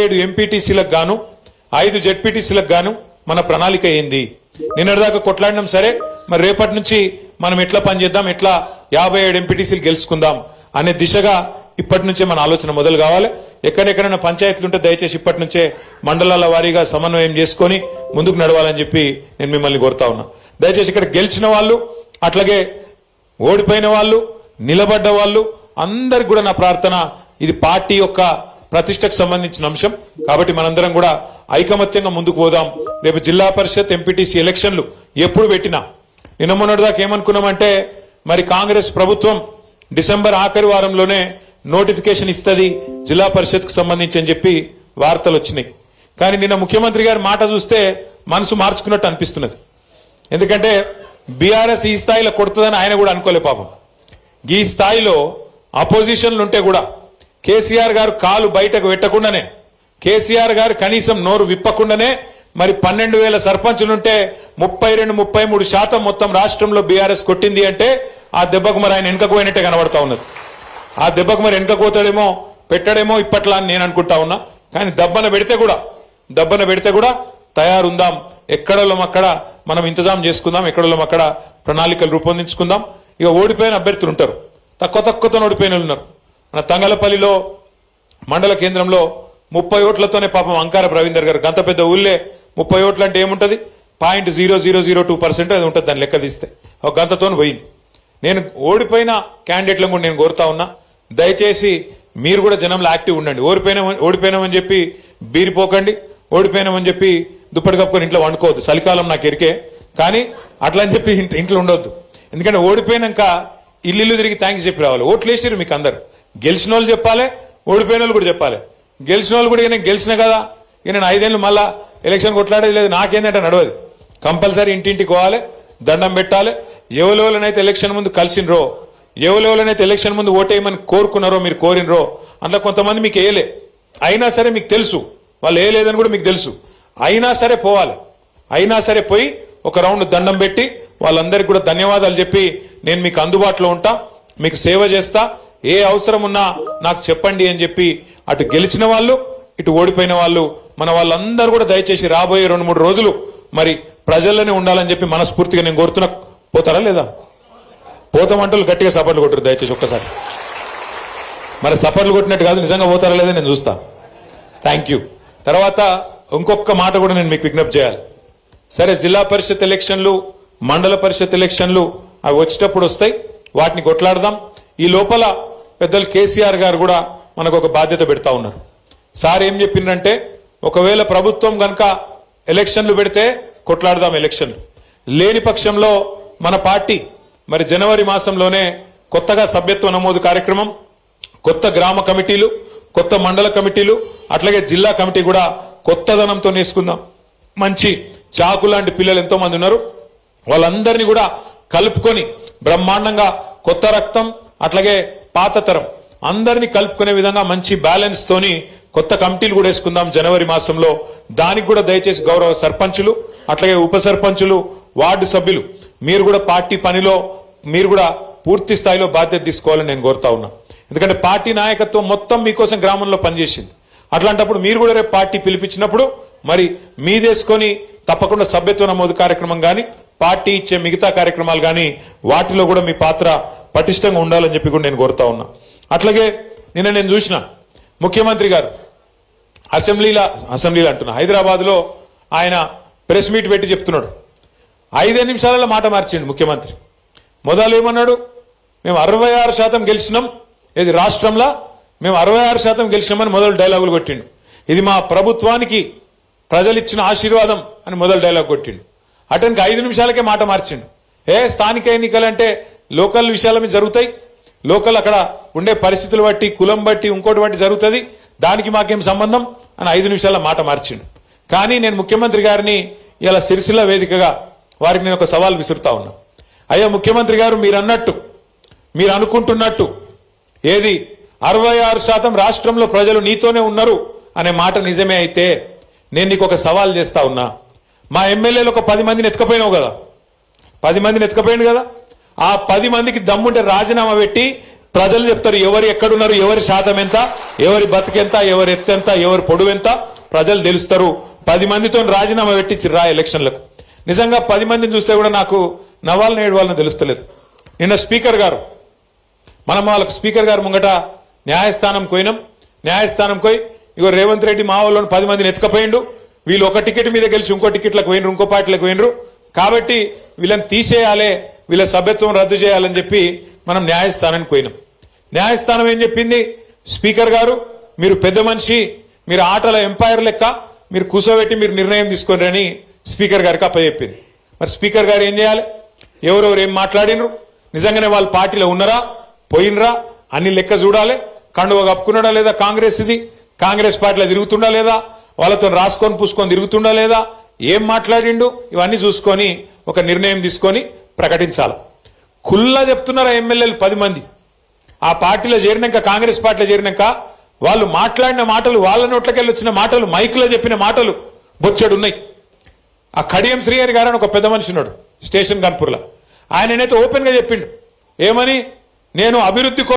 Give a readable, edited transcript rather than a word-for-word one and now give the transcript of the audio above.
7 ఎంపీటీసీలకు గాను 5 జెడ్పీటీసీలకు గాను మన ప్రణాళిక ఏంది? నిన్నటిదాకా కొట్లాడినాం, సరే మరి రేపటి నుంచి మనం ఎట్లా పనిచేద్దాం, ఎట్లా 57 ఎంపీటీసీలు గెలుచుకుందాం అనే దిశగా ఇప్పటి నుంచే మన ఆలోచన మొదలు కావాలి. ఎక్కడెక్కడైనా పంచాయతీలు ఉంటే దయచేసి ఇప్పటి నుంచే మండలాల వారీగా సమన్వయం చేసుకొని ముందుకు నడవాలని చెప్పి నేను మిమ్మల్ని కోరుతా ఉన్నా. దయచేసి ఇక్కడ గెలిచిన వాళ్ళు, అట్లాగే ఓడిపోయిన వాళ్ళు, నిలబడ్డ వాళ్ళు అందరికి కూడా నా ప్రార్థన, ఇది పార్టీ యొక్క ప్రతిష్టకు సంబంధించిన అంశం కాబట్టి మనందరం కూడా ఐకమత్యంగా ముందుకు పోదాం. రేపు జిల్లా పరిషత్ ఎంపీటీసీ ఎలక్షన్లు ఎప్పుడు పెట్టినా, నిన్న మొన్నటిదాకా ఏమనుకున్నామంటే మరి కాంగ్రెస్ ప్రభుత్వం డిసెంబర్ ఆఖరి వారంలోనే నోటిఫికేషన్ ఇస్తుంది జిల్లా పరిషత్ కు సంబంధించి అని చెప్పి వార్తలు వచ్చినాయి. కానీ నిన్న ముఖ్యమంత్రి గారి మాట చూస్తే మనసు మార్చుకున్నట్టు అనిపిస్తున్నది. ఎందుకంటే బీఆర్ఎస్ ఈ స్థాయిలో కొడుతుందని ఆయన కూడా అనుకోలే పాపం. ఈ స్థాయిలో అపోజిషన్లు ఉంటే కూడా కేసీఆర్ గారు కాలు బయటకు పెట్టకుండానే, కేసీఆర్ గారు కనీసం నోరు విప్పకుండానే మరి 12,000 సర్పంచులుంటే 32-33% మొత్తం రాష్ట్రంలో బీఆర్ఎస్ కొట్టింది అంటే ఆ దెబ్బకు మరి ఆయన వెనుకకు పోయినట్టే కనబడతా ఉన్నది. ఆ దెబ్బకు మరి వెనుక పోతాడేమో పెట్టడేమో ఇప్పట్లా అని నేను అనుకుంటా ఉన్నా. కానీ దబ్బన పెడితే కూడా తయారుందాం. ఎక్కడోళ్ళం అక్కడ మనం ఇంతజాం చేసుకుందాం, ఎక్కడోళ్ళం అక్కడ ప్రణాళికలు రూపొందించుకుందాం. ఇక ఓడిపోయిన అభ్యర్థులు ఉంటారు, తక్కువతో ఓడిపోయిన వాళ్ళు ఉన్నారు. మన తంగలపల్లిలో మండల కేంద్రంలో 30 ఓట్లతోనే పాపం అంకార రవీందర్ గారు, గంత పెద్ద ఊళ్ళే 30 ఓట్లు అంటే ఏముంటది, 0.0002% అది ఉంటుంది దాన్ని లెక్క తీస్తే, ఒక గంతతో పోయింది. నేను ఓడిపోయిన క్యాండిడేట్లను కూడా నేను కోరుతా ఉన్నా, దయచేసి మీరు కూడా జనంలో యాక్టివ్ ఉండండి. ఓడిపోయినామని చెప్పి బీరిపోకండి, ఓడిపోయినామని చెప్పి దుప్పటి కప్పుకొని ఇంట్లో వండుకోవద్దు. చలికాలం నాకు ఎరికే, కానీ అట్లా అని చెప్పి ఇంట్లో ఉండొద్దు. ఎందుకంటే ఓడిపోయినాక ఇల్లు తిరిగి థ్యాంక్స్ చెప్పి రావాలి. ఓట్లు వేసారు మీకు అందరు, గెలిచిన వాళ్ళు చెప్పాలి, ఓడిపోయిన వాళ్ళు కూడా చెప్పాలి. గెలిచిన వాళ్ళు కూడా నేను గెలిచిన కదా, ఇక నేను 5 ఏళ్ళు మళ్ళా ఎలక్షన్ కొట్లాడేది లేదు, నాకేందంటే నడవదు. కంపల్సరీ ఇంటింటికి పోవాలి, దండం పెట్టాలి. ఎవరెవరైతే ఎలక్షన్ ముందు కలిసినరో, ఎవరెవరైతే ఎలక్షన్ ముందు ఓటేయమని కోరుకున్నారో, మీరు కోరినరో, అందులో కొంతమంది మీకు వేయలే, అయినా సరే మీకు తెలుసు వాళ్ళు వేయలేదని కూడా మీకు తెలుసు, అయినా సరే పోవాలి. అయినా సరే పోయి ఒక రౌండ్ దండం పెట్టి వాళ్ళందరికీ కూడా ధన్యవాదాలు చెప్పి నేను మీకు అందుబాటులో ఉంటా, మీకు సేవ చేస్తా, ఏ అవసరం ఉన్నా నాకు చెప్పండి అని చెప్పి అటు గెలిచిన వాళ్ళు, ఇటు ఓడిపోయిన వాళ్ళు, మన వాళ్ళందరూ కూడా దయచేసి రాబోయే 2-3 రోజులు మరి ప్రజల్లోనే ఉండాలని చెప్పి మనస్ఫూర్తిగా నేను కోరుతున్నా. పోతారా లేదా? పోతామంటూ గట్టిగా సపర్లు కొట్టరు దయచేసి ఒక్కసారి. మరి సపర్లు కొట్టినట్టు కాదు, నిజంగా పోతారా లేదా నేను చూస్తా. Thank you. తర్వాత ఇంకొక మాట కూడా నేను మీకు విజ్ఞప్తి చేయాలి. సరే, జిల్లా పరిషత్ ఎలక్షన్లు, మండల పరిషత్ ఎలక్షన్లు అవి వచ్చేటప్పుడు వస్తాయి, వాటిని కొట్లాడదాం. ఈ లోపల పెద్దలు కేసీఆర్ గారు కూడా మనకు ఒక బాధ్యత పెడతా ఉన్నారు. సార్ ఏం చెప్పిందంటే, ఒకవేళ ప్రభుత్వం గనక ఎలక్షన్లు పెడితే కొట్లాడదాం, ఎలక్షన్లు లేని పక్షంలో మన పార్టీ మరి జనవరి మాసంలోనే కొత్తగా సభ్యత్వ నమోదు కార్యక్రమం, కొత్త గ్రామ కమిటీలు, కొత్త మండల కమిటీలు, అట్లాగే జిల్లా కమిటీ కూడా కొత్తదనంతో నేసుకుందాం. మంచి చాకు లాంటి పిల్లలు ఎంతో మంది ఉన్నారు, వాళ్ళందరినీ కూడా కలుపుకొని బ్రహ్మాండంగా కొత్త రక్తం అట్లాగే పాత తరం అందరినీ కలుపుకునే విధంగా మంచి బ్యాలెన్స్ తోని కొత్త కమిటీలు కూడా వేసుకుందాం జనవరి మాసంలో. దానికి కూడా దయచేసి గౌరవ సర్పంచులు, అట్లాగే ఉప సర్పంచులు, వార్డు సభ్యులు మీరు కూడా పార్టీ పనిలో మీరు కూడా పూర్తి స్థాయిలో బాధ్యత తీసుకోవాలని నేను కోరుతా ఉన్నా. ఎందుకంటే పార్టీ నాయకత్వం మొత్తం మీకోసం గ్రామంలో పనిచేసింది. అట్లాంటప్పుడు మీరు కూడా రేపు పార్టీ పిలిపించినప్పుడు మరి మీదేసుకొని తప్పకుండా సభ్యత్వ నమోదు కార్యక్రమం కానీ, పార్టీ ఇచ్చే మిగతా కార్యక్రమాలు కానీ వాటిలో కూడా మీ పాత్ర పటిష్టంగా ఉండాలని చెప్పి కూడా నేను కోరుతా ఉన్నా. అట్లాగే నిన్న నేను చూసిన ముఖ్యమంత్రి గారు అసెంబ్లీలో అంటున్నా, హైదరాబాద్ లో ఆయన ప్రెస్ మీట్ పెట్టి చెప్తున్నాడు. 5 నిమిషాలలో మాట మార్చిండు ముఖ్యమంత్రి. మొదలు ఏమన్నాడు, మేము 66% గెలిచినాం, ఇది రాష్ట్రంలో మేము 66% గెలిచినామని మొదలు డైలాగులు కొట్టిండు. ఇది మా ప్రభుత్వానికి ప్రజలు ఇచ్చిన ఆశీర్వాదం అని మొదలు డైలాగ్ కొట్టిండు. అతనికి 5 నిమిషాలకే మాట మార్చిండు. స్థానిక ఎన్నికలంటే లోకల్ విషయాల మీద జరుగుతాయి, లోకల్ అక్కడ ఉండే పరిస్థితులు బట్టి, కులం బట్టి, ఇంకోటి బట్టి జరుగుతుంది, దానికి మాకేం సంబంధం అని 5 నిమిషాల మాట మార్చిండు. కానీ నేను ముఖ్యమంత్రి గారిని ఇలా సిరిసిల్ల వేదికగా వారికి నేను ఒక సవాల్ విసురుతా ఉన్నా. అయ్యా ముఖ్యమంత్రి గారు, మీరు అనుకుంటున్నట్టు ఏది 66% రాష్ట్రంలో ప్రజలు నీతోనే ఉన్నారు అనే మాట నిజమే అయితే నేను నీకు ఒక సవాల్ చేస్తా ఉన్నా. మా ఎమ్మెల్యేలు ఒక 10 మందిని ఎత్తుకపోయినావు కదా, 10 మందిని ఎత్తుకపోయింది కదా, ఆ 10 మందికి దమ్ముంటే రాజీనామా పెట్టి ప్రజలు చెప్తారు ఎవరు ఎక్కడున్నారు, ఎవరి శాతం ఎంత, ఎవరి బతికెంత, ఎవరి ఎత్తెంత, ఎవరి పొడువు ఎంత ప్రజలు తెలుస్తారు. 10 మందితో రాజీనామా పెట్టించి రా ఎలక్షన్లకు. నిజంగా 10 మందిని చూస్తే కూడా నాకు నవ్వాలని ఏడవాలని తెలుస్తలేదు. నిన్న స్పీకర్ గారు మనం వాళ్ళకి స్పీకర్ గారు ముంగట న్యాయస్థానం పోయినాం. న్యాయస్థానం పోయి ఇగో రేవంత్ రెడ్డి మా వాళ్ళని 10 మందిని ఎత్తుకపోయిండు, వీళ్ళు ఒక టికెట్ మీద గెలిచి ఇంకో టికెట్లకు పోయినరు, ఇంకో పార్టీలకు పోయినరు, కాబట్టి వీళ్ళని తీసేయాలి, వీళ్ళ సభ్యత్వం రద్దు చేయాలని చెప్పి మనం న్యాయస్థానానికి పోయినాం. న్యాయస్థానం ఏం చెప్పింది, స్పీకర్ గారు మీరు పెద్ద మనిషి, మీరు ఆటల ఎంపైర్ లెక్క మీరు కూర్చోబెట్టి మీరు నిర్ణయం తీసుకోండి అని స్పీకర్ గారికి అప్పచెప్పింది. మరి స్పీకర్ గారు ఏం చేయాలి, ఎవరెవరు ఏం మాట్లాడినరు, నిజంగానే వాళ్ళ పార్టీలో ఉన్నారా పోయినరా అన్ని లెక్క చూడాలి. కండువ కప్పుకున్నాడా లేదా కాంగ్రెస్, ఇది కాంగ్రెస్ పార్టీలో తిరుగుతుండా లేదా, వాళ్ళతో రాసుకొని పూసుకొని తిరుగుతుండా లేదా, ఏం మాట్లాడిండు, ఇవన్నీ చూసుకొని ఒక నిర్ణయం తీసుకొని ప్రకటించాలి. కుల్లా చెప్తున్నారా ఎమ్మెల్యేలు 10 మంది ఆ పార్టీలో చేరినాక, కాంగ్రెస్ పార్టీలో చేరినాక వాళ్ళు మాట్లాడిన మాటలు, వాళ్ళ నోట్లకెళ్ళి వచ్చిన మాటలు, మైకులో చెప్పిన మాటలు బొచ్చెడున్నాయి. ఆ కడియం శ్రీహరి గారు అని ఒక పెద్ద మనిషి ఉన్నాడు స్టేషన్ కాన్పూర్లో, ఆయననైతే ఓపెన్ గా చెప్పిండు ఏమని, నేను అభివృద్ధి